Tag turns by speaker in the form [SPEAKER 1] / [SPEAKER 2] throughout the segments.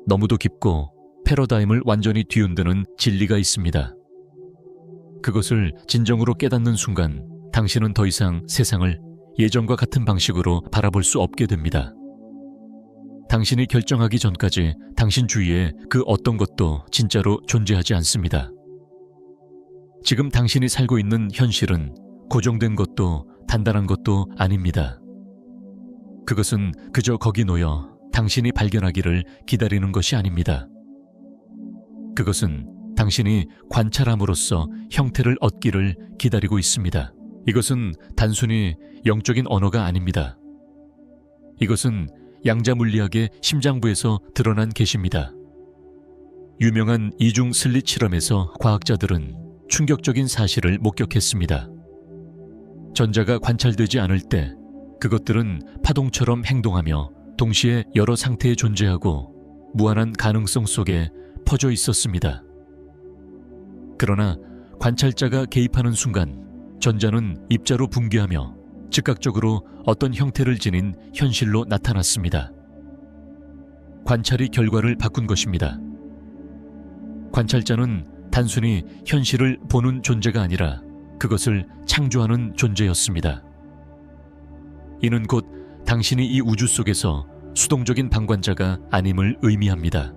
[SPEAKER 1] 너무도 깊고 패러다임을 완전히 뒤흔드는 진리가 있습니다. 그것을 진정으로 깨닫는 순간 당신은 더 이상 세상을 예전과 같은 방식으로 바라볼 수 없게 됩니다. 당신이 결정하기 전까지 당신 주위에 그 어떤 것도 진짜로 존재하지 않습니다. 지금 당신이 살고 있는 현실은 고정된 것도 단단한 것도 아닙니다. 그것은 그저 거기 놓여 당신이 발견하기를 기다리는 것이 아닙니다. 그것은 당신이 관찰함으로써 형태를 얻기를 기다리고 있습니다. 이것은 단순히 영적인 언어가 아닙니다. 이것은 양자 물리학의 심장부에서 드러난 계시입니다. 유명한 이중 슬릿 실험에서 과학자들은 충격적인 사실을 목격했습니다. 전자가 관찰되지 않을 때 그것들은 파동처럼 행동하며 동시에 여러 상태에 존재하고 무한한 가능성 속에 퍼져 있었습니다. 그러나 관찰자가 개입하는 순간 전자는 입자로 붕괴하며 즉각적으로 어떤 형태를 지닌 현실로 나타났습니다. 관찰이 결과를 바꾼 것입니다. 관찰자는 단순히 현실을 보는 존재가 아니라 그것을 창조하는 존재였습니다. 이는 곧 당신이 이 우주 속에서 수동적인 방관자가 아님을 의미합니다.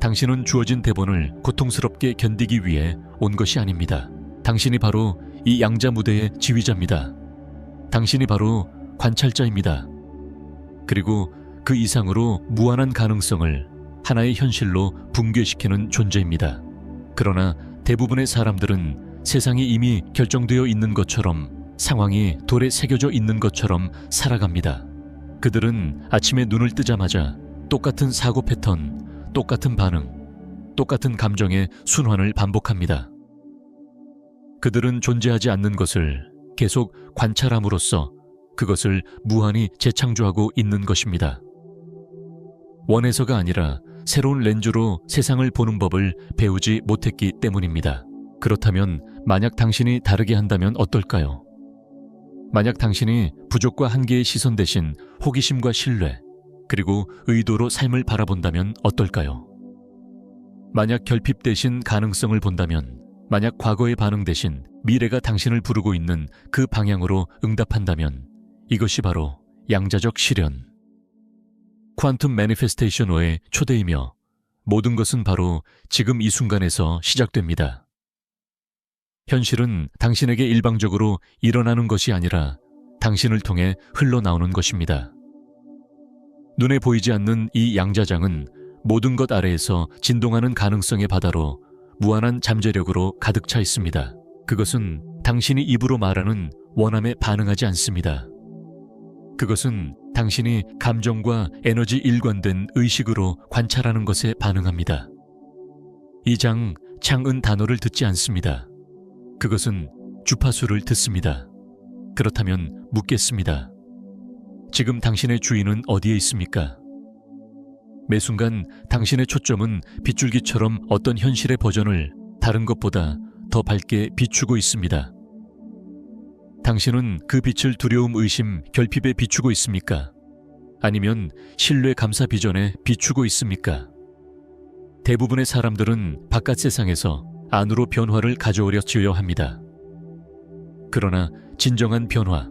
[SPEAKER 1] 당신은 주어진 대본을 고통스럽게 견디기 위해 온 것이 아닙니다. 당신이 바로 이 양자 무대의 지휘자입니다. 당신이 바로 관찰자입니다. 그리고 그 이상으로 무한한 가능성을 하나의 현실로 붕괴시키는 존재입니다. 그러나 대부분의 사람들은 세상이 이미 결정되어 있는 것처럼, 상황이 돌에 새겨져 있는 것처럼 살아갑니다. 그들은 아침에 눈을 뜨자마자 똑같은 사고 패턴, 똑같은 반응, 똑같은 감정의 순환을 반복합니다. 그들은 존재하지 않는 것을 계속 관찰함으로써 그것을 무한히 재창조하고 있는 것입니다. 원에서가 아니라 새로운 렌즈로 세상을 보는 법을 배우지 못했기 때문입니다. 그렇다면 만약 당신이 다르게 한다면 어떨까요? 만약 당신이 부족과 한계의 시선 대신 호기심과 신뢰, 그리고 의도로 삶을 바라본다면 어떨까요? 만약 결핍 대신 가능성을 본다면, 만약 과거의 반응 대신 미래가 당신을 부르고 있는 그 방향으로 응답한다면 이것이 바로 양자적 실현, 퀀텀 매니페스테이션어의 초대이며 모든 것은 바로 지금 이 순간에서 시작됩니다. 현실은 당신에게 일방적으로 일어나는 것이 아니라 당신을 통해 흘러나오는 것입니다. 눈에 보이지 않는 이 양자장은 모든 것 아래에서 진동하는 가능성의 바다로 무한한 잠재력으로 가득 차 있습니다. 그것은 당신이 입으로 말하는 원함에 반응하지 않습니다. 그것은 당신이 감정과 에너지 일관된 의식으로 관찰하는 것에 반응합니다. 이 창은 단어를 듣지 않습니다. 그것은 주파수를 듣습니다. 그렇다면 묻겠습니다. 지금 당신의 주인은 어디에 있습니까? 매 순간 당신의 초점은 빗줄기처럼 어떤 현실의 버전을 다른 것보다 더 밝게 비추고 있습니다. 당신은 그 빛을 두려움, 의심, 결핍에 비추고 있습니까? 아니면 신뢰, 감사, 비전에 비추고 있습니까? 대부분의 사람들은 바깥 세상에서 안으로 변화를 가져오려고 합니다. 그러나 진정한 변화,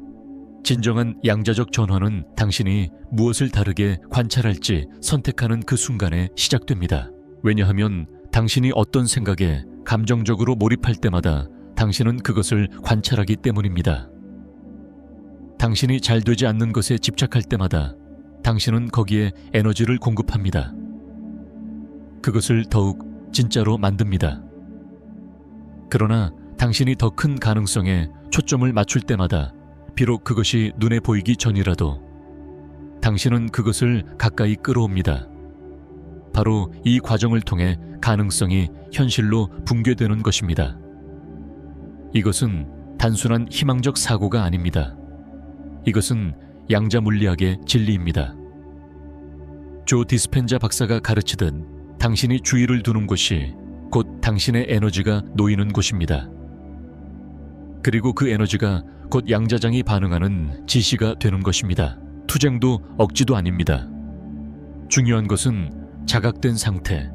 [SPEAKER 1] 진정한 양자적 전환은 당신이 무엇을 다르게 관찰할지 선택하는 그 순간에 시작됩니다. 왜냐하면 당신이 어떤 생각에 감정적으로 몰입할 때마다 당신은 그것을 관찰하기 때문입니다. 당신이 잘 되지 않는 것에 집착할 때마다 당신은 거기에 에너지를 공급합니다. 그것을 더욱 진짜로 만듭니다. 그러나 당신이 더 큰 가능성에 초점을 맞출 때마다 비록 그것이 눈에 보이기 전이라도 당신은 그것을 가까이 끌어옵니다. 바로 이 과정을 통해 가능성이 현실로 붕괴되는 것입니다. 이것은 단순한 희망적 사고가 아닙니다. 이것은 양자 물리학의 진리입니다. 조 디스펜자 박사가 가르치듯 당신이 주의를 두는 곳이 곧 당신의 에너지가 놓이는 곳입니다. 그리고 그 에너지가 곧 양자장이 반응하는 지시가 되는 것입니다. 투쟁도 억지도 아닙니다. 중요한 것은 자각된 상태,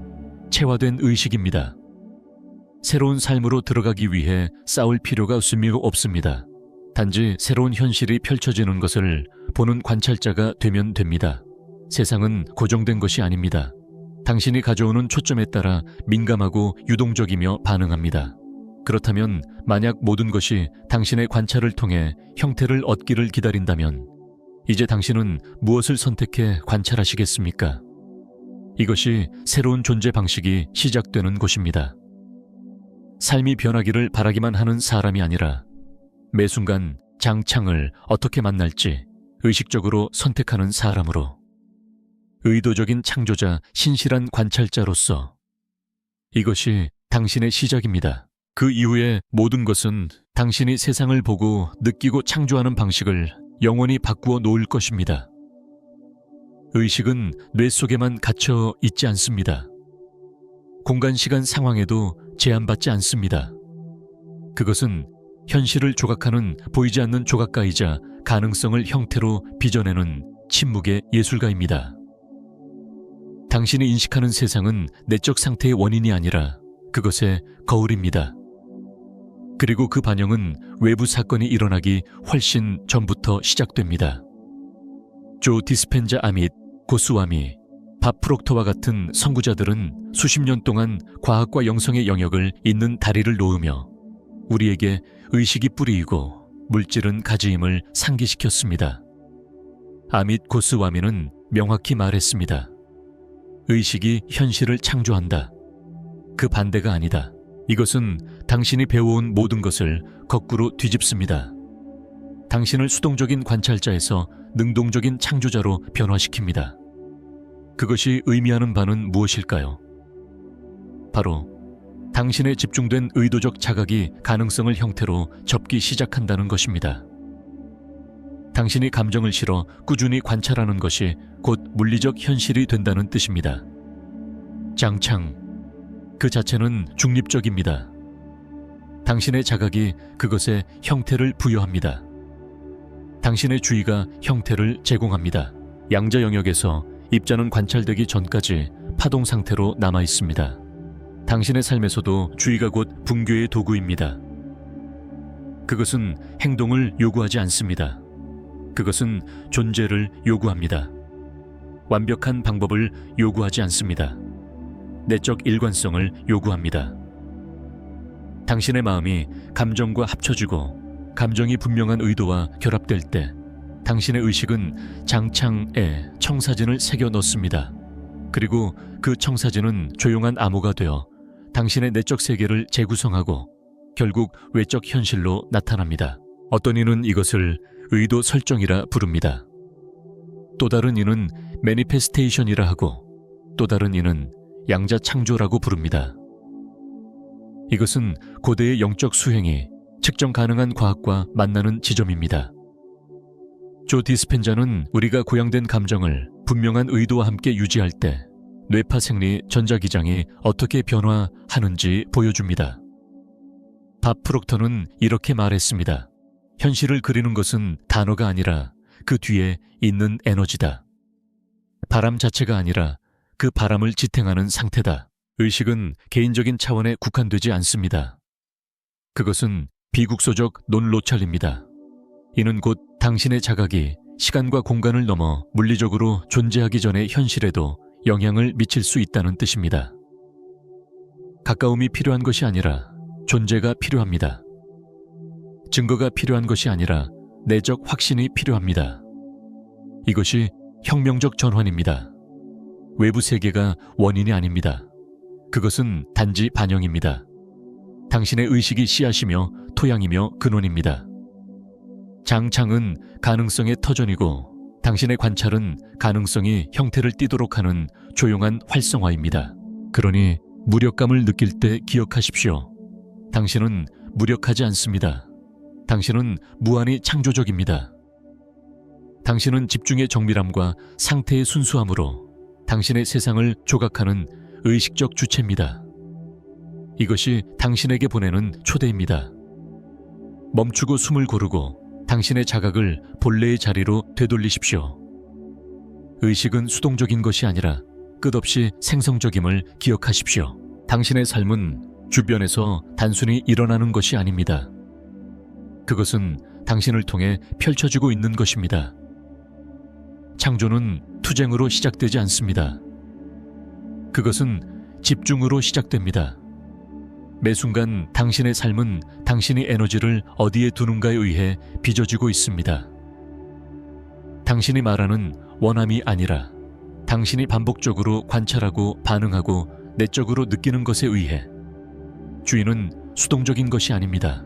[SPEAKER 1] 체화된 의식입니다. 새로운 삶으로 들어가기 위해 싸울 필요가 없습니다. 단지 새로운 현실이 펼쳐지는 것을 보는 관찰자가 되면 됩니다. 세상은 고정된 것이 아닙니다. 당신이 가져오는 초점에 따라 민감하고 유동적이며 반응합니다. 그렇다면 만약 모든 것이 당신의 관찰을 통해 형태를 얻기를 기다린다면 이제 당신은 무엇을 선택해 관찰하시겠습니까? 이것이 새로운 존재 방식이 시작되는 곳입니다. 삶이 변하기를 바라기만 하는 사람이 아니라 매 순간 장창을 어떻게 만날지 의식적으로 선택하는 사람으로, 의도적인 창조자, 신실한 관찰자로서 이것이 당신의 시작입니다. 그 이후에 모든 것은 당신이 세상을 보고 느끼고 창조하는 방식을 영원히 바꾸어 놓을 것입니다. 의식은 뇌 속에만 갇혀 있지 않습니다. 공간, 시간, 상황에도 제한받지 않습니다. 그것은 현실을 조각하는 보이지 않는 조각가이자 가능성을 형태로 빚어내는 침묵의 예술가입니다. 당신이 인식하는 세상은 내적 상태의 원인이 아니라 그것의 거울입니다. 그리고 그 반영은 외부 사건이 일어나기 훨씬 전부터 시작됩니다. 조 디스펜자, 아밋 고스와미, 밥 프록터와 같은 선구자들은 수십 년 동안 과학과 영성의 영역을 잇는 다리를 놓으며 우리에게 의식이 뿌리이고 물질은 가지임을 상기시켰습니다. 아밋 고스와미는 명확히 말했습니다. 의식이 현실을 창조한다. 그 반대가 아니다. 이것은 당신이 배워온 모든 것을 거꾸로 뒤집습니다. 당신을 수동적인 관찰자에서 능동적인 창조자로 변화시킵니다. 그것이 의미하는 바는 무엇일까요? 바로 당신의 집중된 의도적 자각이 가능성을 형태로 접기 시작한다는 것입니다. 당신이 감정을 실어 꾸준히 관찰하는 것이 곧 물리적 현실이 된다는 뜻입니다. 장창, 그 자체는 중립적입니다. 당신의 자각이 그것에 형태를 부여합니다. 당신의 주의가 형태를 제공합니다. 양자 영역에서 입자는 관찰되기 전까지 파동 상태로 남아 있습니다. 당신의 삶에서도 주의가 곧 붕괴의 도구입니다. 그것은 행동을 요구하지 않습니다. 그것은 존재를 요구합니다. 완벽한 방법을 요구하지 않습니다. 내적 일관성을 요구합니다. 당신의 마음이 감정과 합쳐지고 감정이 분명한 의도와 결합될 때 당신의 의식은 장창에 청사진을 새겨 넣습니다. 그리고 그 청사진은 조용한 암호가 되어 당신의 내적 세계를 재구성하고 결국 외적 현실로 나타납니다. 어떤 이는 이것을 의도 설정이라 부릅니다. 또 다른 이는 매니페스테이션이라 하고 또 다른 이는 양자 창조라고 부릅니다. 이것은 고대의 영적 수행이 측정 가능한 과학과 만나는 지점입니다. 조 디스펜자는 우리가 고양된 감정을 분명한 의도와 함께 유지할 때 뇌파 생리 전자기장이 어떻게 변화하는지 보여줍니다. 밥 프록터는 이렇게 말했습니다. 현실을 그리는 것은 단어가 아니라 그 뒤에 있는 에너지다. 바람 자체가 아니라 그 바람을 지탱하는 상태다. 의식은 개인적인 차원에 국한되지 않습니다. 그것은 비국소적 논로찰입니다. 이는 곧 당신의 자각이 시간과 공간을 넘어 물리적으로 존재하기 전의 현실에도 영향을 미칠 수 있다는 뜻입니다. 가까움이 필요한 것이 아니라 존재가 필요합니다. 증거가 필요한 것이 아니라 내적 확신이 필요합니다. 이것이 혁명적 전환입니다. 외부 세계가 원인이 아닙니다. 그것은 단지 반영입니다. 당신의 의식이 씨앗이며 토양이며 근원입니다. 장창은 가능성의 터전이고 당신의 관찰은 가능성이 형태를 띠도록 하는 조용한 활성화입니다. 그러니 무력감을 느낄 때 기억하십시오. 당신은 무력하지 않습니다. 당신은 무한히 창조적입니다. 당신은 집중의 정밀함과 상태의 순수함으로 당신의 세상을 조각하는 의식적 주체입니다. 이것이 당신에게 보내는 초대입니다. 멈추고 숨을 고르고 당신의 자각을 본래의 자리로 되돌리십시오. 의식은 수동적인 것이 아니라 끝없이 생성적임을 기억하십시오. 당신의 삶은 주변에서 단순히 일어나는 것이 아닙니다. 그것은 당신을 통해 펼쳐지고 있는 것입니다. 창조는 투쟁으로 시작되지 않습니다. 그것은 집중으로 시작됩니다. 매 순간 당신의 삶은 당신이 에너지를 어디에 두는가에 의해 빚어지고 있습니다. 당신이 말하는 원함이 아니라 당신이 반복적으로 관찰하고 반응하고 내적으로 느끼는 것에 의해. 주의는 수동적인 것이 아닙니다.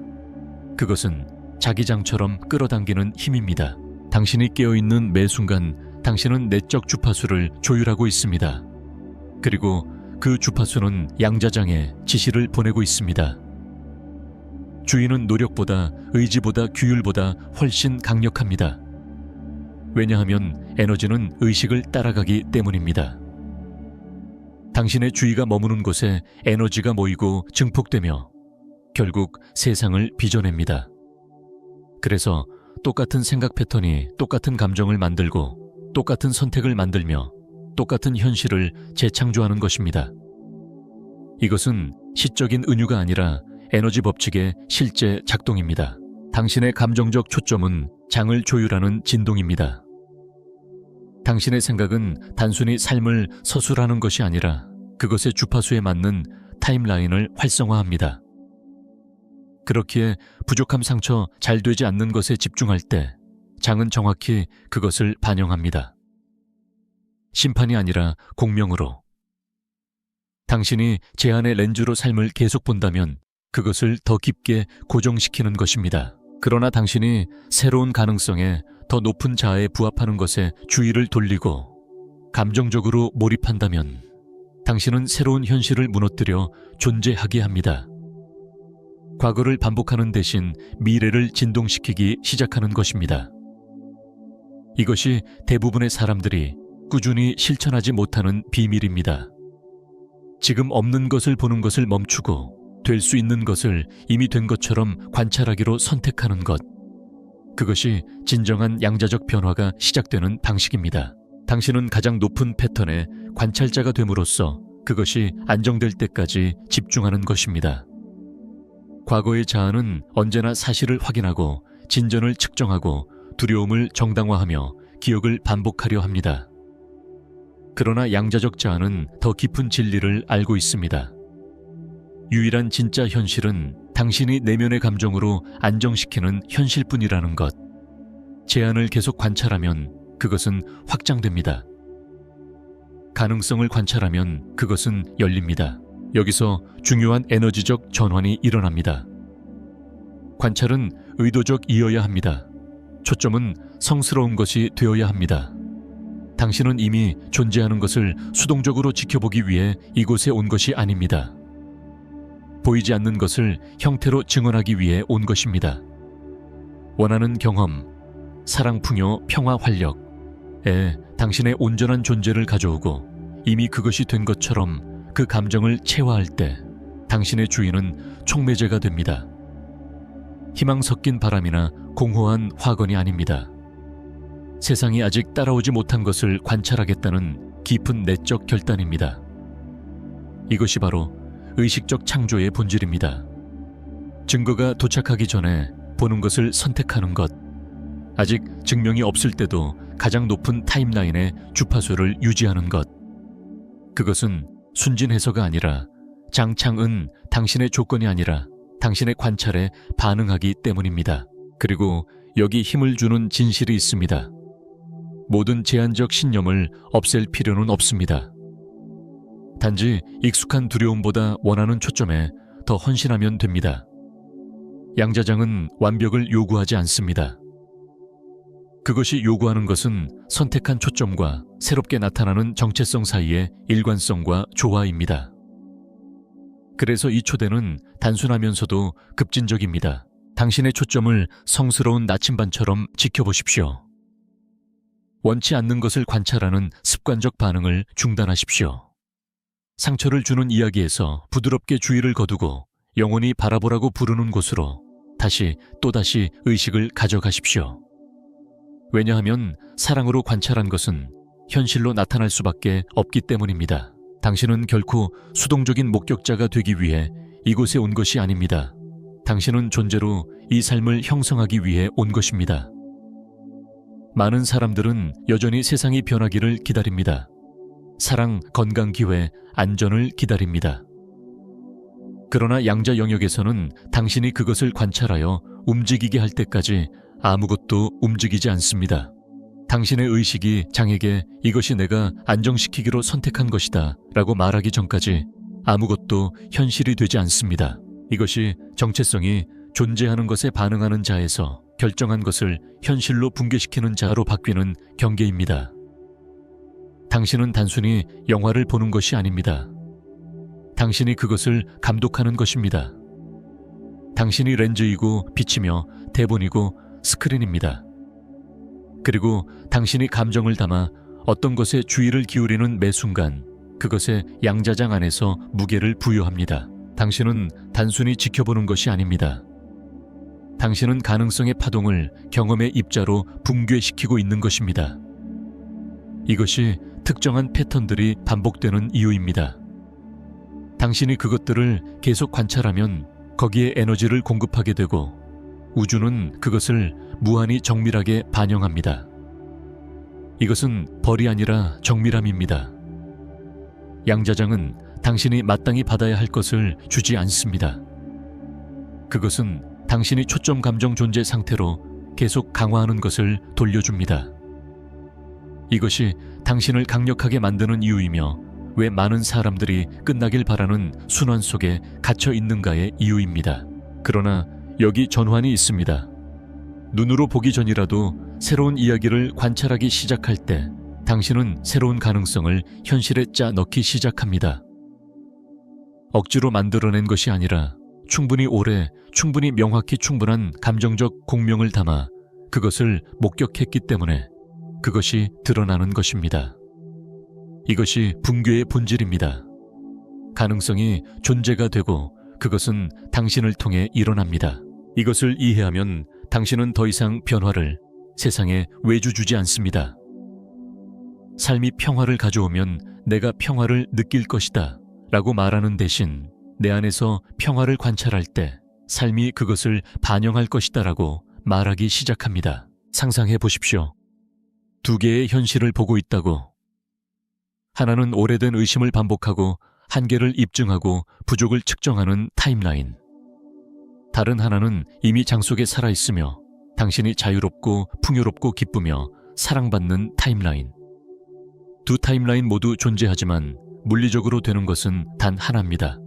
[SPEAKER 1] 그것은 자기장처럼 끌어당기는 힘입니다. 당신이 깨어있는 매 순간 당신은 내적 주파수를 조율하고 있습니다. 그리고 그 주파수는 양자장에 지시를 보내고 있습니다. 주의는 노력보다, 의지보다, 규율보다 훨씬 강력합니다. 왜냐하면 에너지는 의식을 따라가기 때문입니다. 당신의 주의가 머무는 곳에 에너지가 모이고 증폭되며 결국 세상을 빚어냅니다. 그래서 똑같은 생각 패턴이 똑같은 감정을 만들고 똑같은 선택을 만들며 똑같은 현실을 재창조하는 것입니다. 이것은 시적인 은유가 아니라 에너지 법칙의 실제 작동입니다. 당신의 감정적 초점은 장을 조율하는 진동입니다. 당신의 생각은 단순히 삶을 서술하는 것이 아니라 그것의 주파수에 맞는 타임라인을 활성화합니다. 그렇기에 부족함, 상처, 잘 되지 않는 것에 집중할 때 장은 정확히 그것을 반영합니다. 심판이 아니라 공명으로. 당신이 제한의 렌즈로 삶을 계속 본다면 그것을 더 깊게 고정시키는 것입니다. 그러나 당신이 새로운 가능성에 더 높은 자아에 부합하는 것에 주의를 돌리고 감정적으로 몰입한다면 당신은 새로운 현실을 무너뜨려 존재하게 합니다. 과거를 반복하는 대신 미래를 진동시키기 시작하는 것입니다. 이것이 대부분의 사람들이 꾸준히 실천하지 못하는 비밀입니다. 지금 없는 것을 보는 것을 멈추고 될 수 있는 것을 이미 된 것처럼 관찰하기로 선택하는 것. 그것이 진정한 양자적 변화가 시작되는 방식입니다. 당신은 가장 높은 패턴의 관찰자가 됨으로써 그것이 안정될 때까지 집중하는 것입니다. 과거의 자아는 언제나 사실을 확인하고 진전을 측정하고 두려움을 정당화하며 기억을 반복하려 합니다. 그러나 양자적 자아는 더 깊은 진리를 알고 있습니다. 유일한 진짜 현실은 당신이 내면의 감정으로 안정시키는 현실뿐이라는 것. 제한을 계속 관찰하면 그것은 확장됩니다. 가능성을 관찰하면 그것은 열립니다. 여기서 중요한 에너지적 전환이 일어납니다. 관찰은 의도적이어야 합니다. 초점은 성스러운 것이 되어야 합니다. 당신은 이미 존재하는 것을 수동적으로 지켜보기 위해 이곳에 온 것이 아닙니다. 보이지 않는 것을 형태로 증언하기 위해 온 것입니다. 원하는 경험, 사랑, 풍요, 평화, 활력에 당신의 온전한 존재를 가져오고 이미 그것이 된 것처럼 그 감정을 체화할 때 당신의 주인은 촉매제가 됩니다. 희망 섞인 바람이나 공허한 화건이 아닙니다. 세상이 아직 따라오지 못한 것을 관찰하겠다는 깊은 내적 결단입니다. 이것이 바로 의식적 창조의 본질입니다. 증거가 도착하기 전에 보는 것을 선택하는 것. 아직 증명이 없을 때도 가장 높은 타임라인의 주파수를 유지하는 것. 그것은 순진해서가 아니라 장창은 당신의 조건이 아니라 당신의 관찰에 반응하기 때문입니다. 그리고 여기 힘을 주는 진실이 있습니다. 모든 제한적 신념을 없앨 필요는 없습니다. 단지 익숙한 두려움보다 원하는 초점에 더 헌신하면 됩니다. 양자장은 완벽을 요구하지 않습니다. 그것이 요구하는 것은 선택한 초점과 새롭게 나타나는 정체성 사이의 일관성과 조화입니다. 그래서 이 초대는 단순하면서도 급진적입니다. 당신의 초점을 성스러운 나침반처럼 지켜보십시오. 원치 않는 것을 관찰하는 습관적 반응을 중단하십시오. 상처를 주는 이야기에서 부드럽게 주의를 거두고 영원히 바라보라고 부르는 곳으로 다시 또다시 의식을 가져가십시오. 왜냐하면 사랑으로 관찰한 것은 현실로 나타날 수밖에 없기 때문입니다. 당신은 결코 수동적인 목격자가 되기 위해 이곳에 온 것이 아닙니다. 당신은 존재로 이 삶을 형성하기 위해 온 것입니다. 많은 사람들은 여전히 세상이 변하기를 기다립니다. 사랑, 건강, 기회, 안전을 기다립니다. 그러나 양자 영역에서는 당신이 그것을 관찰하여 움직이게 할 때까지 아무것도 움직이지 않습니다. 당신의 의식이 장에게 이것이 내가 안정시키기로 선택한 것이다 라고 말하기 전까지 아무것도 현실이 되지 않습니다. 이것이 정체성이 존재하는 것에 반응하는 자에서 결정한 것을 현실로 붕괴시키는 자로 바뀌는 경계입니다. 당신은 단순히 영화를 보는 것이 아닙니다. 당신이 그것을 감독하는 것입니다. 당신이 렌즈이고 빛이며 대본이고 스크린입니다. 그리고 당신이 감정을 담아 어떤 것에 주의를 기울이는 매 순간 그것의 양자장 안에서 무게를 부여합니다. 당신은 단순히 지켜보는 것이 아닙니다. 당신은 가능성의 파동을 경험의 입자로 붕괴시키고 있는 것입니다. 이것이 특정한 패턴들이 반복되는 이유입니다. 당신이 그것들을 계속 관찰하면 거기에 에너지를 공급하게 되고 우주는 그것을 무한히 정밀하게 반영합니다. 이것은 벌이 아니라 정밀함입니다. 양자장은 당신이 마땅히 받아야 할 것을 주지 않습니다. 그것은 당신이 초점 감정 존재 상태로 계속 강화하는 것을 돌려줍니다. 이것이 당신을 강력하게 만드는 이유이며 왜 많은 사람들이 끝나길 바라는 순환 속에 갇혀 있는가의 이유입니다. 그러나 여기 전환이 있습니다. 눈으로 보기 전이라도 새로운 이야기를 관찰하기 시작할 때 당신은 새로운 가능성을 현실에 짜 넣기 시작합니다. 억지로 만들어낸 것이 아니라 충분히 오래, 충분히 명확히 충분한 감정적 공명을 담아 그것을 목격했기 때문에 그것이 드러나는 것입니다. 이것이 붕괴의 본질입니다. 가능성이 존재가 되고 그것은 당신을 통해 일어납니다. 이것을 이해하면 당신은 더 이상 변화를 세상에 외주주지 않습니다. 삶이 평화를 가져오면 내가 평화를 느낄 것이다 라고 말하는 대신 내 안에서 평화를 관찰할 때 삶이 그것을 반영할 것이다 라고 말하기 시작합니다. 상상해 보십시오. 두 개의 현실을 보고 있다고. 하나는 오래된 의심을 반복하고 한계를 입증하고 부족을 측정하는 타임라인. 다른 하나는 이미 장 속에 살아있으며 당신이 자유롭고 풍요롭고 기쁘며 사랑받는 타임라인. 두 타임라인 모두 존재하지만 물리적으로 되는 것은 단 하나입니다.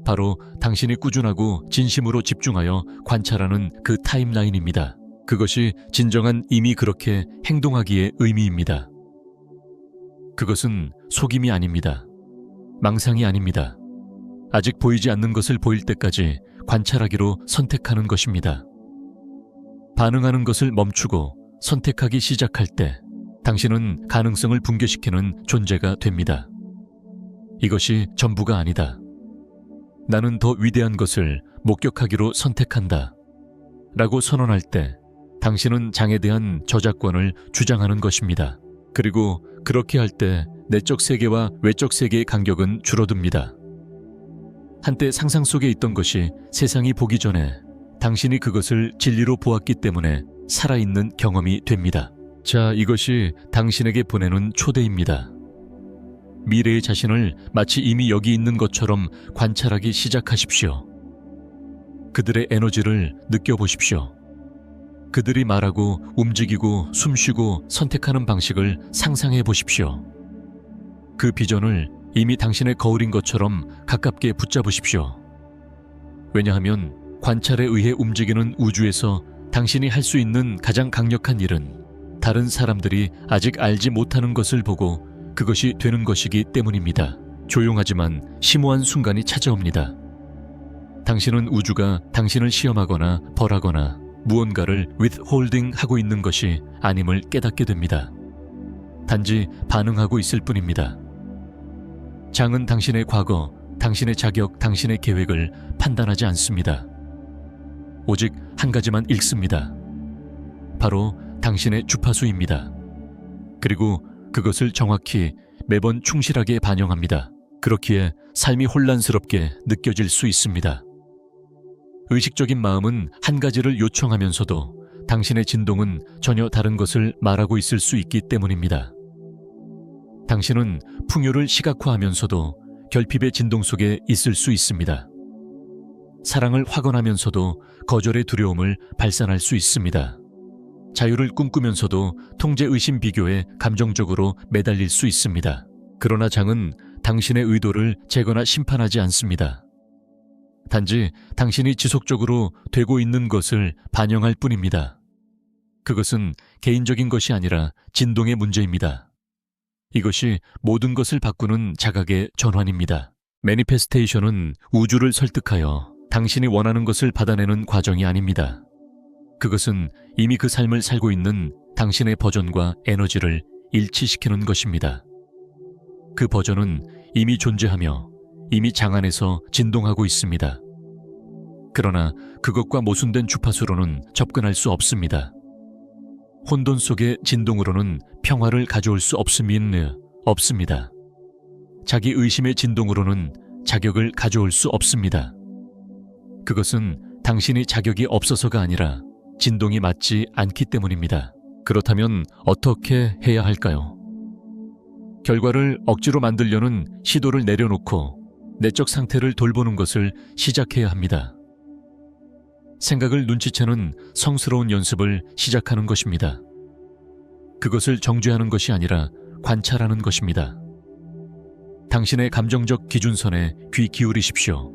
[SPEAKER 1] 바로 당신이 꾸준하고 진심으로 집중하여 관찰하는 그 타임라인입니다. 그것이 진정한 이미 그렇게 행동하기의 의미입니다. 그것은 속임이 아닙니다. 망상이 아닙니다. 아직 보이지 않는 것을 보일 때까지 관찰하기로 선택하는 것입니다. 반응하는 것을 멈추고 선택하기 시작할 때 당신은 가능성을 붕괴시키는 존재가 됩니다. 이것이 전부가 아니다. 나는 더 위대한 것을 목격하기로 선택한다 라고 선언할 때 당신은 장에 대한 저작권을 주장하는 것입니다. 그리고 그렇게 할 때 내적 세계와 외적 세계의 간격은 줄어듭니다. 한때 상상 속에 있던 것이 세상이 보기 전에 당신이 그것을 진리로 보았기 때문에 살아있는 경험이 됩니다. 자, 이것이 당신에게 보내는 초대입니다. 미래의 자신을 마치 이미 여기 있는 것처럼 관찰하기 시작하십시오. 그들의 에너지를 느껴보십시오. 그들이 말하고 움직이고 숨쉬고 선택하는 방식을 상상해 보십시오. 그 비전을 이미 당신의 거울인 것처럼 가깝게 붙잡으십시오. 왜냐하면 관찰에 의해 움직이는 우주에서 당신이 할 수 있는 가장 강력한 일은 다른 사람들이 아직 알지 못하는 것을 보고 그것이 되는 것이기 때문입니다. 조용하지만 심오한 순간이 찾아옵니다. 당신은 우주가 당신을 시험하거나 벌하거나 무언가를 withholding 하고 있는 것이 아님을 깨닫게 됩니다. 단지 반응하고 있을 뿐입니다. 장은 당신의 과거, 당신의 자격, 당신의 계획을 판단하지 않습니다. 오직 한 가지만 읽습니다. 바로 당신의 주파수입니다. 그리고 그것을 정확히 매번 충실하게 반영합니다. 그렇기에 삶이 혼란스럽게 느껴질 수 있습니다. 의식적인 마음은 한 가지를 요청하면서도 당신의 진동은 전혀 다른 것을 말하고 있을 수 있기 때문입니다. 당신은 풍요를 시각화하면서도 결핍의 진동 속에 있을 수 있습니다. 사랑을 확언하면서도 거절의 두려움을 발산할 수 있습니다. 자유를 꿈꾸면서도 통제 의심 비교에 감정적으로 매달릴 수 있습니다. 그러나 장은 당신의 의도를 재거나 심판하지 않습니다. 단지 당신이 지속적으로 되고 있는 것을 반영할 뿐입니다. 그것은 개인적인 것이 아니라 진동의 문제입니다. 이것이 모든 것을 바꾸는 자각의 전환입니다. 매니페스테이션은 우주를 설득하여 당신이 원하는 것을 받아내는 과정이 아닙니다. 그것은 이미 그 삶을 살고 있는 당신의 버전과 에너지를 일치시키는 것입니다. 그 버전은 이미 존재하며 이미 장 안에서 진동하고 있습니다. 그러나 그것과 모순된 주파수로는 접근할 수 없습니다. 혼돈 속의 진동으로는 평화를 가져올 수 없습니다. 자기 의심의 진동으로는 자격을 가져올 수 없습니다. 그것은 당신이 자격이 없어서가 아니라 진동이 맞지 않기 때문입니다. 그렇다면 어떻게 해야 할까요? 결과를 억지로 만들려는 시도를 내려놓고 내적 상태를 돌보는 것을 시작해야 합니다. 생각을 눈치채는 성스러운 연습을 시작하는 것입니다. 그것을 정죄하는 것이 아니라 관찰하는 것입니다. 당신의 감정적 기준선에 귀 기울이십시오.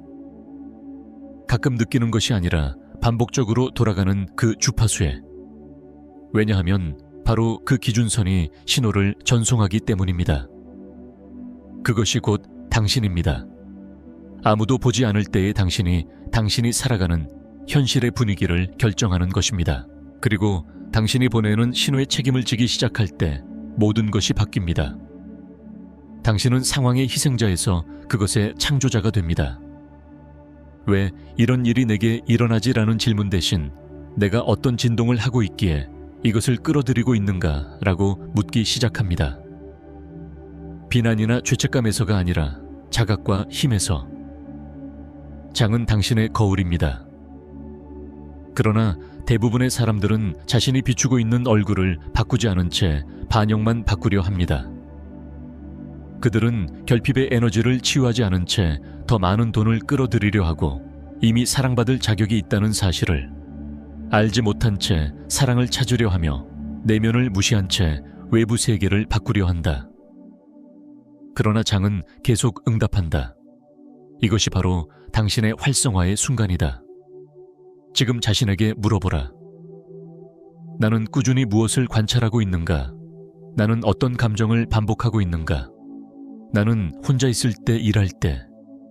[SPEAKER 1] 가끔 느끼는 것이 아니라 반복적으로 돌아가는 그 주파수에. 왜냐하면 바로 그 기준선이 신호를 전송하기 때문입니다. 그것이 곧 당신입니다. 아무도 보지 않을 때의 당신이 살아가는 현실의 분위기를 결정하는 것입니다. 그리고 당신이 보내는 신호에 책임을 지기 시작할 때 모든 것이 바뀝니다. 당신은 상황의 희생자에서 그것의 창조자가 됩니다. 왜 이런 일이 내게 일어나지라는 질문 대신 내가 어떤 진동을 하고 있기에 이것을 끌어들이고 있는가 라고 묻기 시작합니다. 비난이나 죄책감에서가 아니라 자각과 힘에서. 장은 당신의 거울입니다. 그러나 대부분의 사람들은 자신이 비추고 있는 얼굴을 바꾸지 않은 채 반영만 바꾸려 합니다. 그들은 결핍의 에너지를 치유하지 않은 채 더 많은 돈을 끌어들이려 하고 이미 사랑받을 자격이 있다는 사실을 알지 못한 채 사랑을 찾으려 하며 내면을 무시한 채 외부 세계를 바꾸려 한다. 그러나 장은 계속 응답한다. 이것이 바로 당신의 활성화의 순간이다. 지금 자신에게 물어보라. 나는 꾸준히 무엇을 관찰하고 있는가? 나는 어떤 감정을 반복하고 있는가? 나는 혼자 있을 때, 일할 때,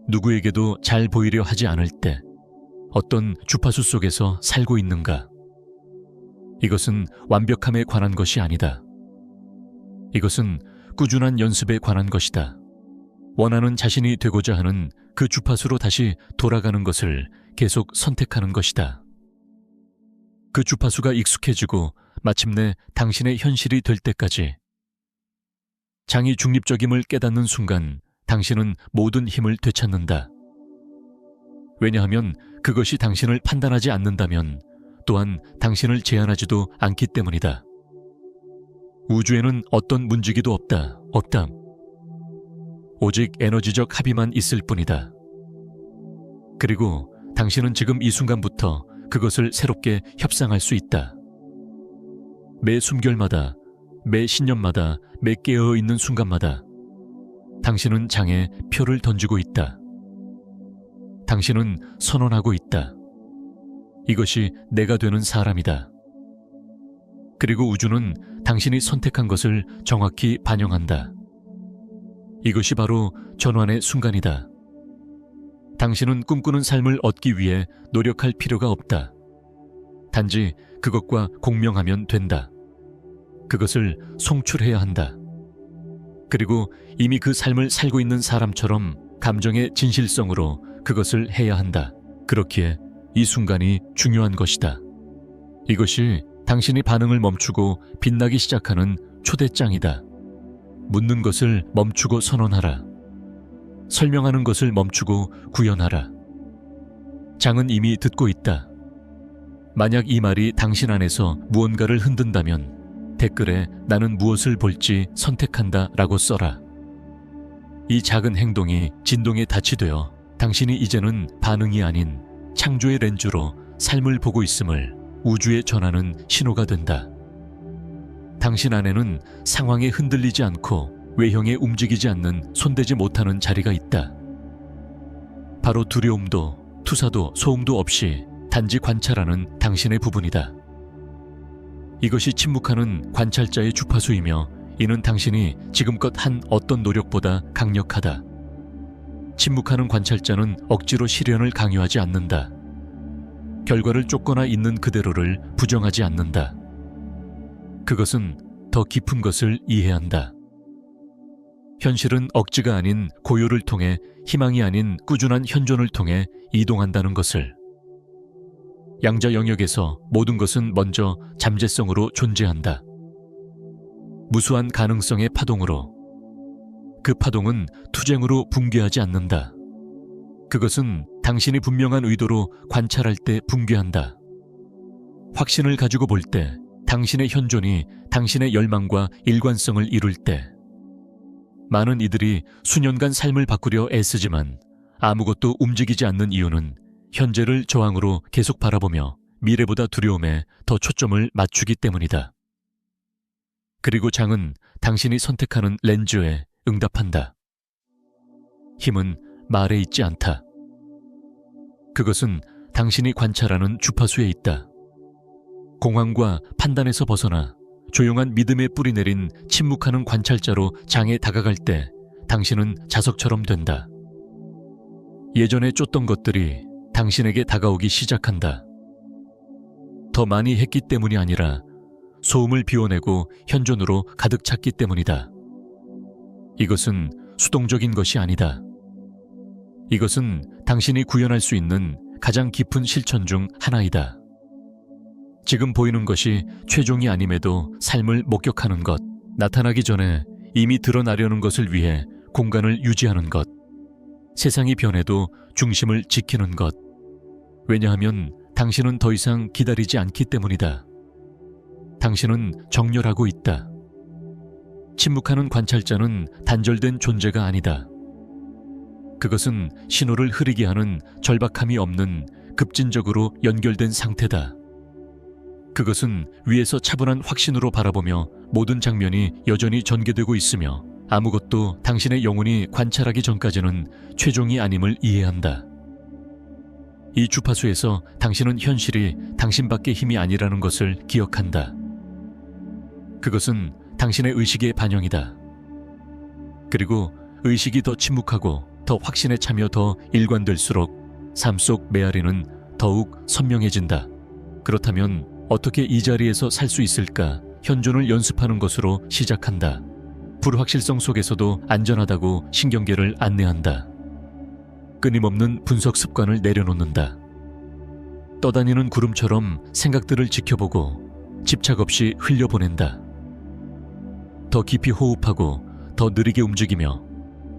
[SPEAKER 1] 누구에게도 잘 보이려 하지 않을 때 어떤 주파수 속에서 살고 있는가? 이것은 완벽함에 관한 것이 아니다. 이것은 꾸준한 연습에 관한 것이다. 원하는 자신이 되고자 하는 그 주파수로 다시 돌아가는 것을 계속 선택하는 것이다. 그 주파수가 익숙해지고 마침내 당신의 현실이 될 때까지. 장이 중립적임을 깨닫는 순간 당신은 모든 힘을 되찾는다. 왜냐하면 그것이 당신을 판단하지 않는다면 또한 당신을 제한하지도 않기 때문이다. 우주에는 어떤 문지기도 없다. 오직 에너지적 합의만 있을 뿐이다. 그리고 당신은 지금 이 순간부터 그것을 새롭게 협상할 수 있다. 매 숨결마다, 매 신념마다, 매 깨어있는 순간마다 당신은 장에 표를 던지고 있다. 당신은 선언하고 있다. 이것이 내가 되는 사람이다. 그리고 우주는 당신이 선택한 것을 정확히 반영한다. 이것이 바로 전환의 순간이다. 당신은 꿈꾸는 삶을 얻기 위해 노력할 필요가 없다. 단지 그것과 공명하면 된다. 그것을 송출해야 한다. 그리고 이미 그 삶을 살고 있는 사람처럼 감정의 진실성으로 그것을 해야 한다. 그렇기에 이 순간이 중요한 것이다. 이것이 당신이 반응을 멈추고 빛나기 시작하는 초대장이다. 묻는 것을 멈추고 선언하라. 설명하는 것을 멈추고 구현하라. 장은 이미 듣고 있다. 만약 이 말이 당신 안에서 무언가를 흔든다면 댓글에 나는 무엇을 볼지 선택한다 라고 써라. 이 작은 행동이 진동의 닻이 되어 당신이 이제는 반응이 아닌 창조의 렌즈로 삶을 보고 있음을 우주에 전하는 신호가 된다. 당신 안에는 상황에 흔들리지 않고 외형에 움직이지 않는 손대지 못하는 자리가 있다. 바로 두려움도 투사도 소음도 없이 단지 관찰하는 당신의 부분이다. 이것이 침묵하는 관찰자의 주파수이며 이는 당신이 지금껏 한 어떤 노력보다 강력하다. 침묵하는 관찰자는 억지로 실현을 강요하지 않는다. 결과를 쫓거나 있는 그대로를 부정하지 않는다. 그것은 더 깊은 것을 이해한다. 현실은 억지가 아닌 고요를 통해 희망이 아닌 꾸준한 현존을 통해 이동한다는 것을. 양자 영역에서 모든 것은 먼저 잠재성으로 존재한다. 무수한 가능성의 파동으로. 그 파동은 투쟁으로 붕괴하지 않는다. 그것은 당신이 분명한 의도로 관찰할 때 붕괴한다. 확신을 가지고 볼 때, 당신의 현존이 당신의 열망과 일관성을 이룰 때. 많은 이들이 수년간 삶을 바꾸려 애쓰지만 아무것도 움직이지 않는 이유는 현재를 저항으로 계속 바라보며 미래보다 두려움에 더 초점을 맞추기 때문이다. 그리고 장은 당신이 선택하는 렌즈에 응답한다. 힘은 말에 있지 않다. 그것은 당신이 관찰하는 주파수에 있다. 공황과 판단에서 벗어나 조용한 믿음에 뿌리내린 침묵하는 관찰자로 장에 다가갈 때 당신은 자석처럼 된다. 예전에 쫓던 것들이 당신에게 다가오기 시작한다. 더 많이 했기 때문이 아니라 소음을 비워내고 현존으로 가득 찼기 때문이다. 이것은 수동적인 것이 아니다. 이것은 당신이 구현할 수 있는 가장 깊은 실천 중 하나이다. 지금 보이는 것이 최종이 아님에도 삶을 목격하는 것, 나타나기 전에 이미 드러나려는 것을 위해 공간을 유지하는 것, 세상이 변해도 중심을 지키는 것. 왜냐하면 당신은 더 이상 기다리지 않기 때문이다. 당신은 정렬하고 있다. 침묵하는 관찰자는 단절된 존재가 아니다. 그것은 신호를 흐리게 하는 절박함이 없는 급진적으로 연결된 상태다. 그것은 위에서 차분한 확신으로 바라보며 모든 장면이 여전히 전개되고 있으며 아무것도 당신의 영혼이 관찰하기 전까지는 최종이 아님을 이해한다. 이 주파수에서 당신은 현실이 당신밖의 힘이 아니라는 것을 기억한다. 그것은 당신의 의식의 반영이다. 그리고 의식이 더 침묵하고 더 확신에 차며 더 일관될수록 삶 속 메아리는 더욱 선명해진다. 그렇다면 어떻게 이 자리에서 살 수 있을까? 현존을 연습하는 것으로 시작한다. 불확실성 속에서도 안전하다고 신경계를 안내한다. 끊임없는 분석 습관을 내려놓는다. 떠다니는 구름처럼 생각들을 지켜보고 집착 없이 흘려보낸다. 더 깊이 호흡하고 더 느리게 움직이며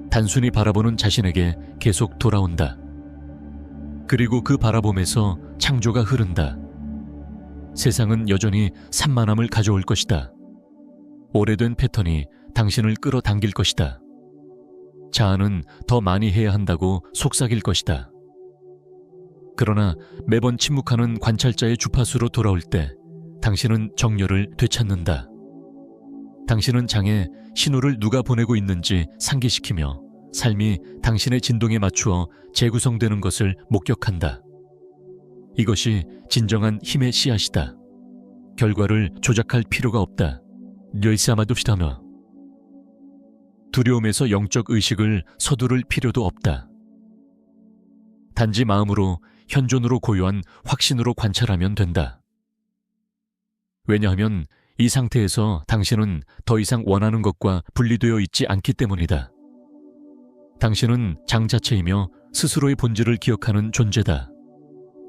[SPEAKER 1] 단순히 바라보는 자신에게 계속 돌아온다. 그리고 그 바라봄에서 창조가 흐른다. 세상은 여전히 산만함을 가져올 것이다. 오래된 패턴이 당신을 끌어당길 것이다. 자아는 더 많이 해야 한다고 속삭일 것이다. 그러나 매번 침묵하는 관찰자의 주파수로 돌아올 때 당신은 정열을 되찾는다. 당신은 장에 신호를 누가 보내고 있는지 상기시키며 삶이 당신의 진동에 맞추어 재구성되는 것을 목격한다. 이것이 진정한 힘의 씨앗이다. 결과를 조작할 필요가 없다. 르이사마둡시다며. 두려움에서 영적 의식을 서두를 필요도 없다. 단지 마음으로 현존으로 고요한 확신으로 관찰하면 된다. 왜냐하면 이 상태에서 당신은 더 이상 원하는 것과 분리되어 있지 않기 때문이다. 당신은 장 자체이며 스스로의 본질을 기억하는 존재다.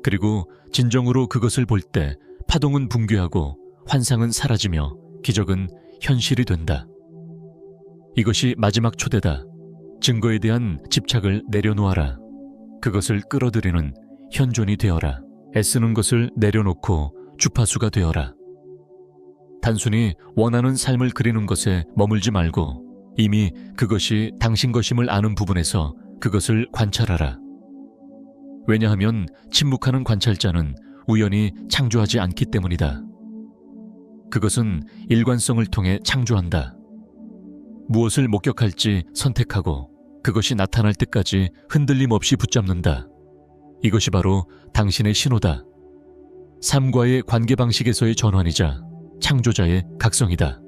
[SPEAKER 1] 그리고 진정으로 그것을 볼 때 파동은 붕괴하고 환상은 사라지며 기적은 현실이 된다. 이것이 마지막 초대다. 증거에 대한 집착을 내려놓아라. 그것을 끌어들이는 현존이 되어라. 애쓰는 것을 내려놓고 주파수가 되어라. 단순히 원하는 삶을 그리는 것에 머물지 말고 이미 그것이 당신 것임을 아는 부분에서 그것을 관찰하라. 왜냐하면 침묵하는 관찰자는 우연히 창조하지 않기 때문이다. 그것은 일관성을 통해 창조한다. 무엇을 목격할지 선택하고 그것이 나타날 때까지 흔들림 없이 붙잡는다. 이것이 바로 당신의 신호다. 삶과의 관계 방식에서의 전환이자 창조자의 각성이다.